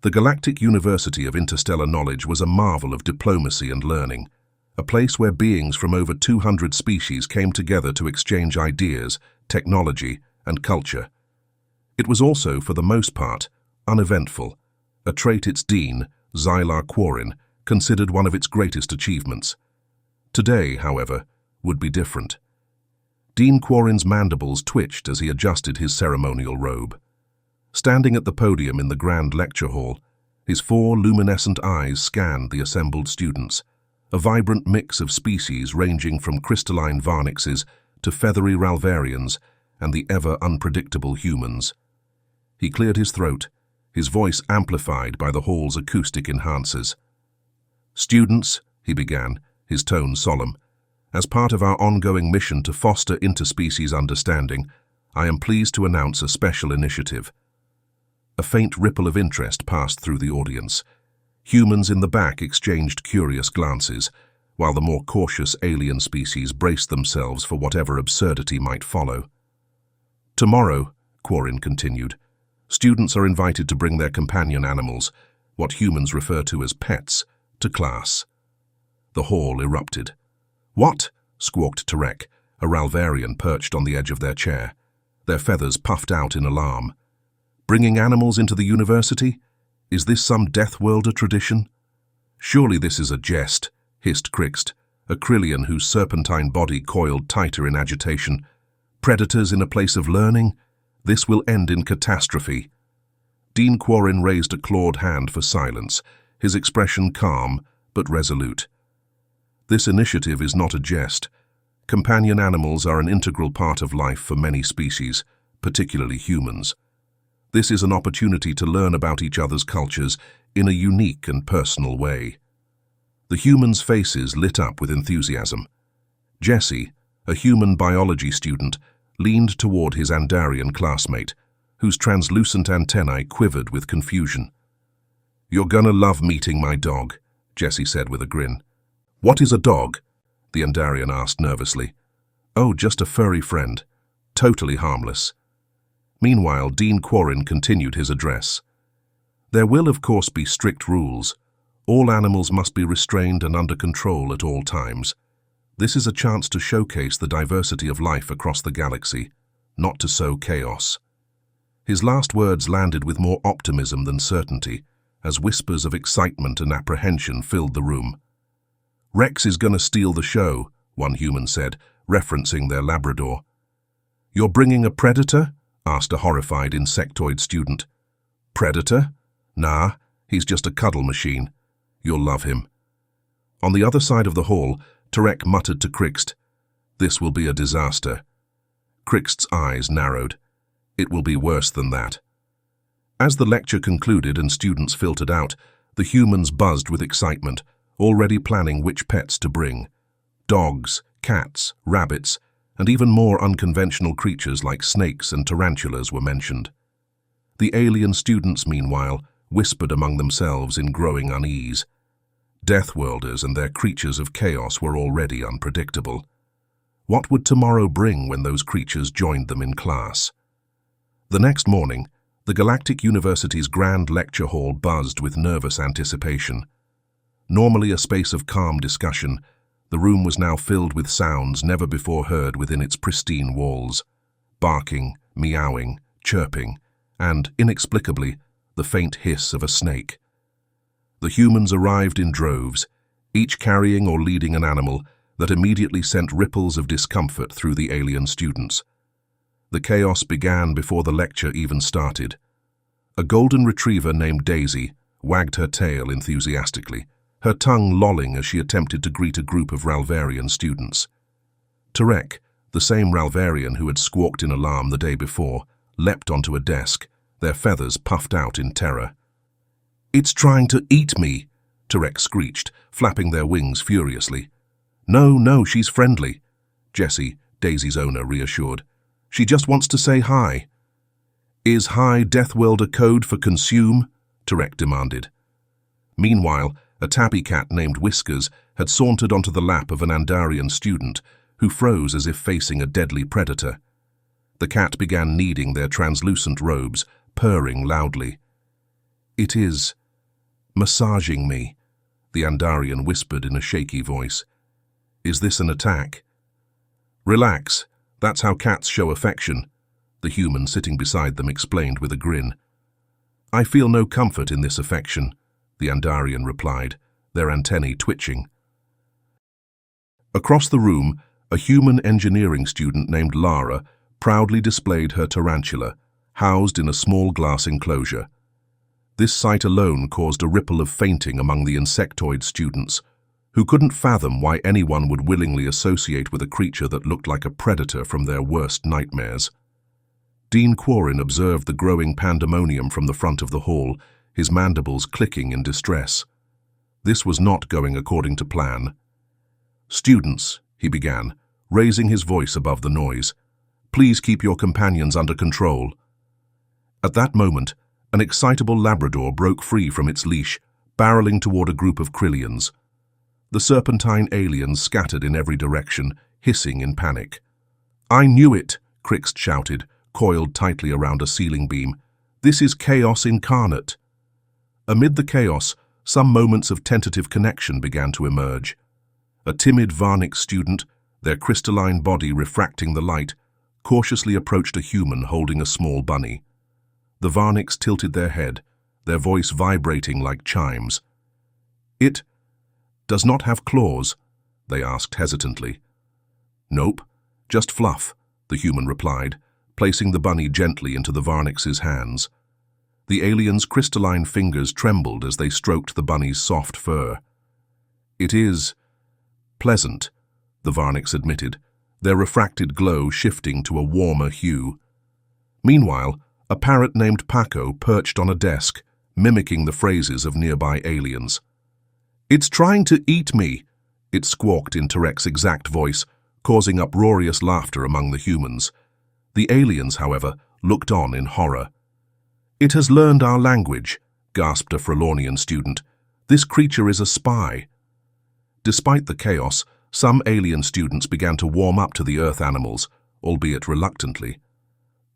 The Galactic University of Interstellar Knowledge was a marvel of diplomacy and learning, a place where beings from over 200 species came together to exchange ideas, technology, and culture. It was also, for the most part, uneventful, a trait its dean, Zylar Quarin, considered one of its greatest achievements. Today, however, would be different. Dean Quarin's mandibles twitched as he adjusted his ceremonial robe. Standing at the podium in the grand lecture hall, his 4 luminescent eyes scanned the assembled students, a vibrant mix of species ranging from crystalline Varnixes to feathery Ralvarians and the ever-unpredictable humans. He cleared his throat, his voice amplified by the hall's acoustic enhancers. "Students," he began, his tone solemn, "as part of our ongoing mission to foster interspecies understanding, I am pleased to announce a special initiative." A faint ripple of interest passed through the audience. Humans in the back exchanged curious glances, while the more cautious alien species braced themselves for whatever absurdity might follow. "Tomorrow," Quarin continued, "students are invited to bring their companion animals, what humans refer to as pets, to class." The hall erupted. "What?" squawked Tarek, a Ralvarian perched on the edge of their chair, their feathers puffed out in alarm. "Bringing animals into the university? Is this some Deathworlder tradition?" "Surely this is a jest," hissed Krixt, a Krillian whose serpentine body coiled tighter in agitation. "Predators in a place of learning? This will end in catastrophe." Dean Quarin raised a clawed hand for silence, his expression calm but resolute. "This initiative is not a jest. Companion animals are an integral part of life for many species, particularly humans. This is an opportunity to learn about each other's cultures in a unique and personal way." The humans' faces lit up with enthusiasm. Jesse, a human biology student, leaned toward his Andarian classmate, whose translucent antennae quivered with confusion. "You're gonna love meeting my dog," Jesse said with a grin. "What is a dog?" the Andarian asked nervously. "Oh, just a furry friend. Totally harmless." Meanwhile, Dean Quarin continued his address. "There will, of course, be strict rules. All animals must be restrained and under control at all times. This is a chance to showcase the diversity of life across the galaxy, not to sow chaos." His last words landed with more optimism than certainty, as whispers of excitement and apprehension filled the room. "Rex is gonna steal the show," one human said, referencing their Labrador. "You're bringing a predator?" asked a horrified insectoid student. "Predator? Nah, he's just a cuddle machine. You'll love him." On the other side of the hall, Tarek muttered to Krixt, "This will be a disaster." Krixt's eyes narrowed. "It will be worse than that." As the lecture concluded and students filtered out, the humans buzzed with excitement, already planning which pets to bring. Dogs, cats, rabbits, and even more unconventional creatures like snakes and tarantulas were mentioned. The alien students, meanwhile, whispered among themselves in growing unease. Deathworlders and their creatures of chaos were already unpredictable. What would tomorrow bring when those creatures joined them in class? The next morning, the Galactic University's grand lecture hall buzzed with nervous anticipation. Normally a space of calm discussion, the room was now filled with sounds never before heard within its pristine walls. Barking, meowing, chirping, and, inexplicably, the faint hiss of a snake. The humans arrived in droves, each carrying or leading an animal that immediately sent ripples of discomfort through the alien students. The chaos began before the lecture even started. A golden retriever named Daisy wagged her tail enthusiastically, her tongue lolling as she attempted to greet a group of Ralvarian students. Tarek, the same Ralvarian who had squawked in alarm the day before, leapt onto a desk, their feathers puffed out in terror. "It's trying to eat me," Tarek screeched, flapping their wings furiously. No, she's friendly," Jessie, Daisy's owner, reassured. "She just wants to say hi." "Is hi Deathworlder code for consume?" Tarek demanded. Meanwhile, a tabby cat named Whiskers had sauntered onto the lap of an Andarian student, who froze as if facing a deadly predator. The cat began kneading their translucent robes, purring loudly. It is massaging me, the Andarian whispered in a shaky voice. Is this an attack? Relax, that's how cats show affection, the human sitting beside them explained with a grin. I feel no comfort in this affection, the Andarian replied, their antennae twitching. Across the room, a human engineering student named Lara proudly displayed her tarantula, housed in a small glass enclosure. This sight alone caused a ripple of fainting among the insectoid students, who couldn't fathom why anyone would willingly associate with a creature that looked like a predator from their worst nightmares. Dean Quarren observed the growing pandemonium from the front of the hall, his mandibles clicking in distress. This was not going according to plan. Students, he began, raising his voice above the noise, please keep your companions under control. At that moment, an excitable Labrador broke free from its leash, barreling toward a group of Krillians. The serpentine aliens scattered in every direction, hissing in panic. I knew it, Crix shouted, coiled tightly around a ceiling beam. This is chaos incarnate. Amid the chaos, some moments of tentative connection began to emerge. A timid Varnix student, their crystalline body refracting the light, cautiously approached a human holding a small bunny. The Varnix tilted their head, their voice vibrating like chimes. It does not have claws, they asked hesitantly. Nope, just fluff, the human replied, placing the bunny gently into the Varnix's hands. The alien's crystalline fingers trembled as they stroked the bunny's soft fur. It is pleasant, the Varnix admitted, their refracted glow shifting to a warmer hue. Meanwhile, a parrot named Paco perched on a desk, mimicking the phrases of nearby aliens. It's trying to eat me, it squawked in Tarek's exact voice, causing uproarious laughter among the humans. The aliens, however, looked on in horror. It has learned our language, gasped a Frelornian student. This creature is a spy. Despite the chaos, some alien students began to warm up to the Earth animals, albeit reluctantly.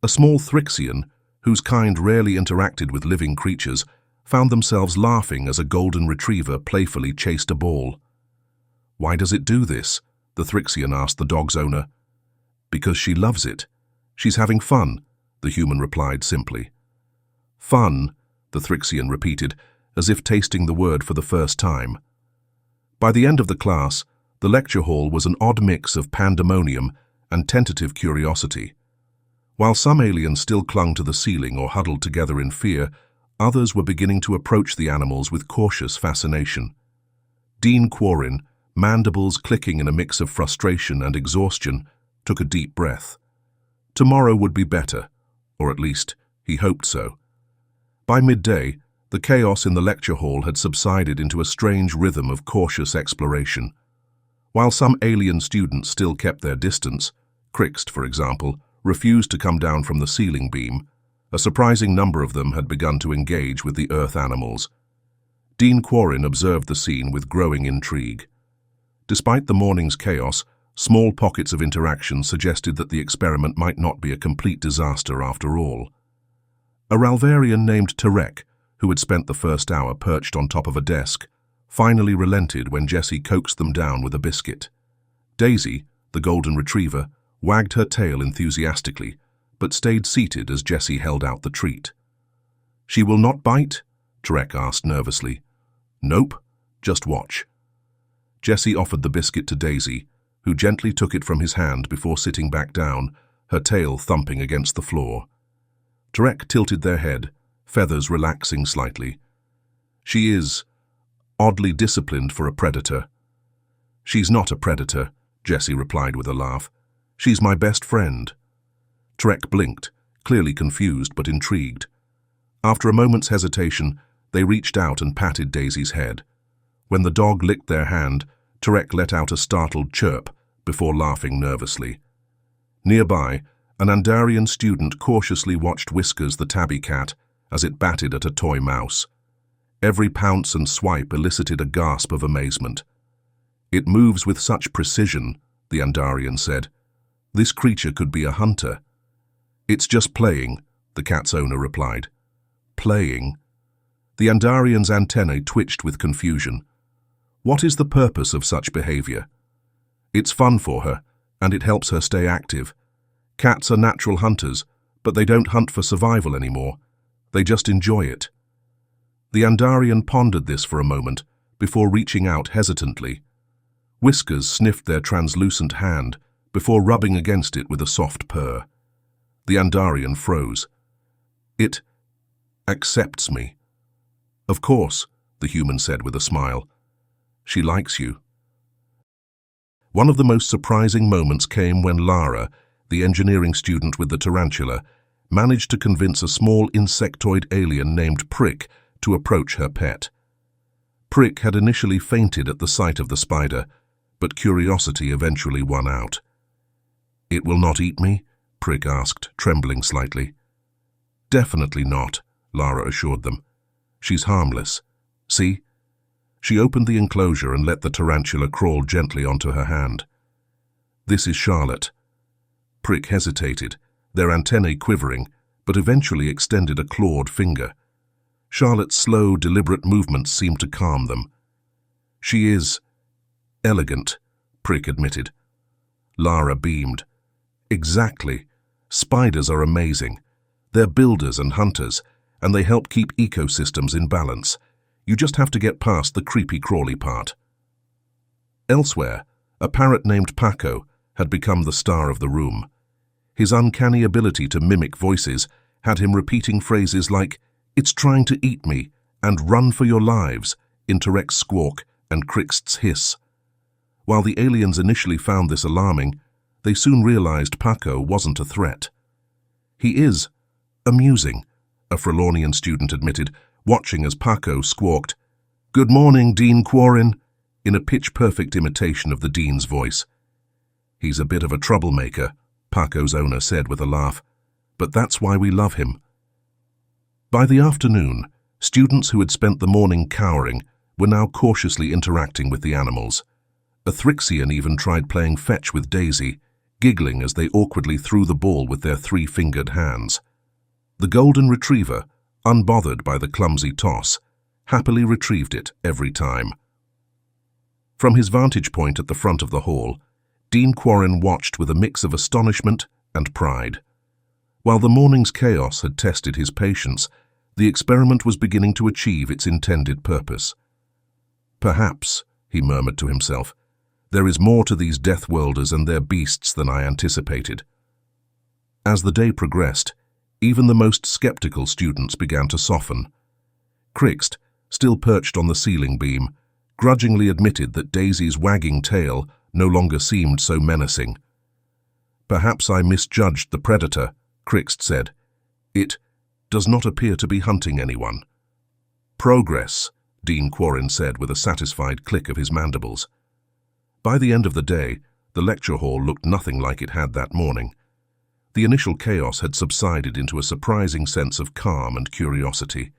A small Thrixian, whose kind rarely interacted with living creatures, found themselves laughing as a golden retriever playfully chased a ball. Why does it do this? The Thrixian asked the dog's owner. Because she loves it. She's having fun, the human replied simply. Fun, the Thrixian repeated, as if tasting the word for the first time. By the end of the class, the lecture hall was an odd mix of pandemonium and tentative curiosity. While some aliens still clung to the ceiling or huddled together in fear, others were beginning to approach the animals with cautious fascination. Dean Quarren, mandibles clicking in a mix of frustration and exhaustion, took a deep breath. Tomorrow would be better, or at least he hoped so. By midday, the chaos in the lecture hall had subsided into a strange rhythm of cautious exploration. While some alien students still kept their distance, Crix, for example, refused to come down from the ceiling beam, a surprising number of them had begun to engage with the Earth animals. Dean Quarren observed the scene with growing intrigue. Despite the morning's chaos, small pockets of interaction suggested that the experiment might not be a complete disaster after all. A Ralvarian named Tarek, who had spent the first hour perched on top of a desk, finally relented when Jessie coaxed them down with a biscuit. Daisy, the golden retriever, wagged her tail enthusiastically, but stayed seated as Jessie held out the treat. She will not bite? Tarek asked nervously. Nope, just watch. Jessie offered the biscuit to Daisy, who gently took it from his hand before sitting back down, her tail thumping against the floor. Tarek tilted their head, feathers relaxing slightly. She is oddly disciplined for a predator. She's not a predator, Jessie replied with a laugh. She's my best friend. Tarek blinked, clearly confused but intrigued. After a moment's hesitation, they reached out and patted Daisy's head. When the dog licked their hand, Tarek let out a startled chirp before laughing nervously. Nearby, an Andarian student cautiously watched Whiskers the tabby cat as it batted at a toy mouse. Every pounce and swipe elicited a gasp of amazement. It moves with such precision, the Andarian said. This creature could be a hunter. It's just playing, the cat's owner replied. Playing? The Andarian's antennae twitched with confusion. What is the purpose of such behavior? It's fun for her, and it helps her stay active. Cats are natural hunters, but they don't hunt for survival anymore. They just enjoy it. The Andarian pondered this for a moment before reaching out hesitantly. Whiskers sniffed their translucent hand before rubbing against it with a soft purr. The Andarian froze. It accepts me. Of course, the human said with a smile. She likes you. One of the most surprising moments came when Lara, the engineering student with the tarantula, managed to convince a small insectoid alien named Prick to approach her pet. Prick had initially fainted at the sight of the spider, but curiosity eventually won out. "It will not eat me?" Prick asked, trembling slightly. "Definitely not," Lara assured them. "She's harmless. See?" She opened the enclosure and let the tarantula crawl gently onto her hand. "This is Charlotte." Prick hesitated, their antennae quivering, but eventually extended a clawed finger. Charlotte's slow, deliberate movements seemed to calm them. "She is elegant," Prick admitted. Lara beamed. "Exactly. Spiders are amazing. They're builders and hunters, and they help keep ecosystems in balance. You just have to get past the creepy-crawly part." Elsewhere, a parrot named Paco had become the star of the room. His uncanny ability to mimic voices had him repeating phrases like, "It's trying to eat me," and "Run for your lives," Interex's squawk and Crixt's hiss. While the aliens initially found this alarming, they soon realized Paco wasn't a threat. "He is amusing," a Frelornian student admitted, watching as Paco squawked, "Good morning, Dean Quarren," in a pitch-perfect imitation of the Dean's voice. "He's a bit of a troublemaker," Paco's owner said with a laugh, "but that's why we love him." By the afternoon, students who had spent the morning cowering were now cautiously interacting with the animals. A Thrixian even tried playing fetch with Daisy, giggling as they awkwardly threw the ball with their three-fingered hands. The golden retriever, unbothered by the clumsy toss, happily retrieved it every time. From his vantage point at the front of the hall, Dean Quarren watched with a mix of astonishment and pride. While the morning's chaos had tested his patience, the experiment was beginning to achieve its intended purpose. "Perhaps," he murmured to himself, "there is more to these Deathworlders and their beasts than I anticipated." As the day progressed, even the most skeptical students began to soften. Crixt, still perched on the ceiling beam, grudgingly admitted that Daisy's wagging tail no longer seemed so menacing. "Perhaps I misjudged the predator," Crixt said. "It does not appear to be hunting anyone." "Progress," Dean Quarren said with a satisfied click of his mandibles. By the end of the day, the lecture hall looked nothing like it had that morning. The initial chaos had subsided into a surprising sense of calm and curiosity.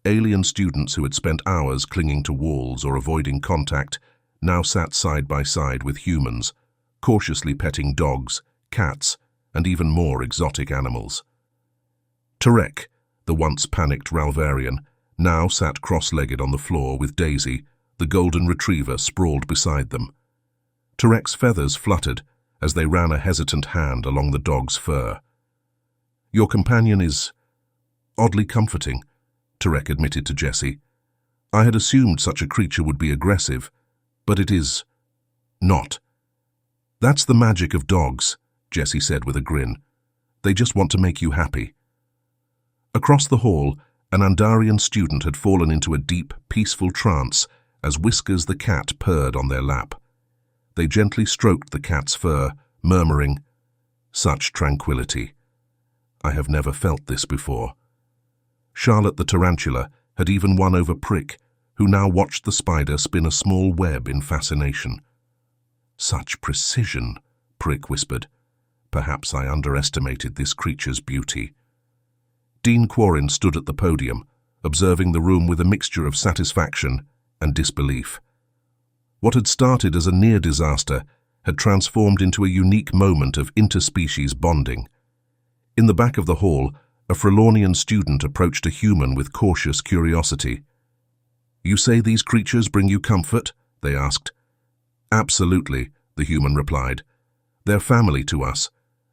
Alien students who had spent hours clinging to walls or avoiding contact now sat side by side with humans, cautiously petting dogs, cats, and even more exotic animals. Tarek, the once panicked Ralvarian, now sat cross-legged on the floor with Daisy, the golden retriever, sprawled beside them. Tarek's feathers fluttered as they ran a hesitant hand along the dog's fur. "Your companion is oddly comforting," Tarek admitted to Jessie. "I had assumed such a creature would be aggressive, but it is not." "That's the magic of dogs," Jessie said with a grin. "They just want to make you happy." Across the hall, an Andarian student had fallen into a deep, peaceful trance as Whiskers the cat purred on their lap. They gently stroked the cat's fur, murmuring, "Such tranquility. I have never felt this before." Charlotte the tarantula had even won over Prick, who now watched the spider spin a small web in fascination. "Such precision," Prick whispered. "Perhaps I underestimated this creature's beauty." Dean Quarren stood at the podium, observing the room with a mixture of satisfaction and disbelief. What had started as a near disaster had transformed into a unique moment of interspecies bonding. In the back of the hall, A Frelonian student approached a human with cautious curiosity. "You say these creatures bring you comfort?" they asked. "Absolutely," the human replied. "They're family to us.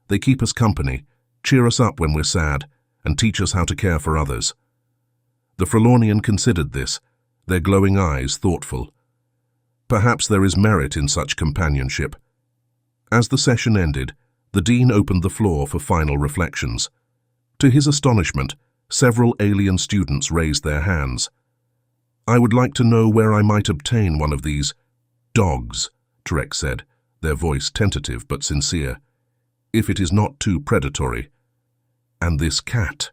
They keep us company, cheer us up when we're sad, and teach us how to care for others." The Frelonian considered this, their glowing eyes thoughtful. Perhaps there is merit in such companionship. As the session ended, the dean opened the floor for final reflections. To his astonishment, several alien students raised their hands. "I would like to know where I might obtain one of these dogs," Trek said, their voice tentative but sincere, "if it is not too predatory." "And this cat,"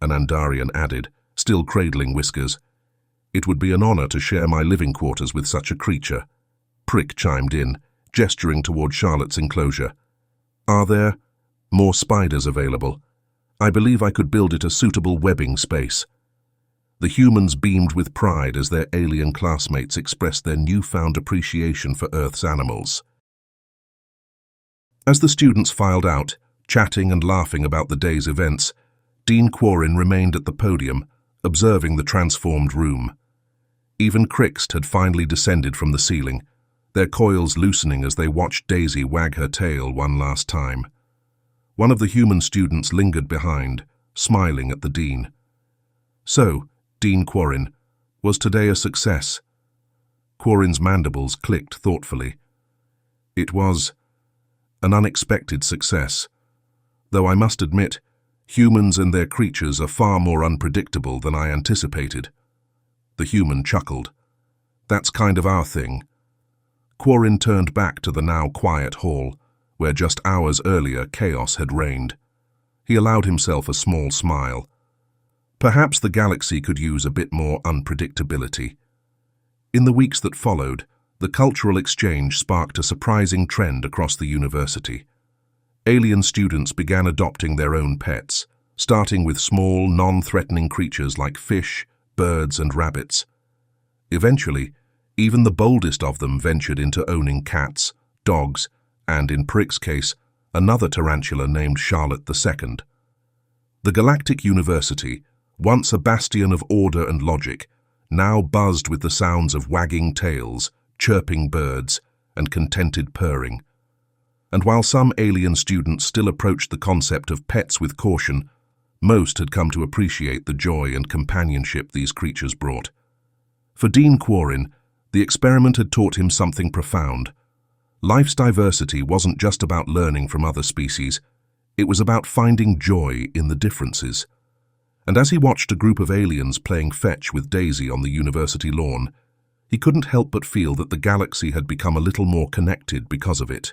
an Andarian added, still cradling whiskers. "It would be an honor to share my living quarters with such a creature." Prick chimed in, gesturing toward Charlotte's enclosure. "Are there more spiders available? I believe I could build it a suitable webbing space." The humans beamed with pride as their alien classmates expressed their newfound appreciation for Earth's animals. As the students filed out, chatting and laughing about the day's events, Dean Quarren remained at the podium, observing the transformed room. Even Crixt had finally descended from the ceiling, their coils loosening as they watched Daisy wag her tail one last time. One of the human students lingered behind, smiling at the dean. "So, Dean Quarren, was today a success?" Quarren's mandibles clicked thoughtfully. "It was an unexpected success, though I must admit, humans and their creatures are far more unpredictable than I anticipated." The human chuckled. "That's kind of our thing." Quarren turned back to the now quiet hall, where just hours earlier chaos had reigned. He allowed himself a small smile. Perhaps the galaxy could use a bit more unpredictability. In the weeks that followed, the cultural exchange sparked a surprising trend across the university. Alien students began adopting their own pets, starting with small, non-threatening creatures like fish, birds, and rabbits. Eventually, even the boldest of them ventured into owning cats, dogs, and, in Prick's case, another tarantula named Charlotte II. The Galactic University, once a bastion of order and logic, now buzzed with the sounds of wagging tails, chirping birds, and contented purring. And while some alien students still approached the concept of pets with caution, most had come to appreciate the joy and companionship these creatures brought. For Dean Quarren, the experiment had taught him something profound. Life's diversity wasn't just about learning from other species, it was about finding joy in the differences. And as he watched a group of aliens playing fetch with Daisy on the university lawn, he couldn't help but feel that the galaxy had become a little more connected because of it.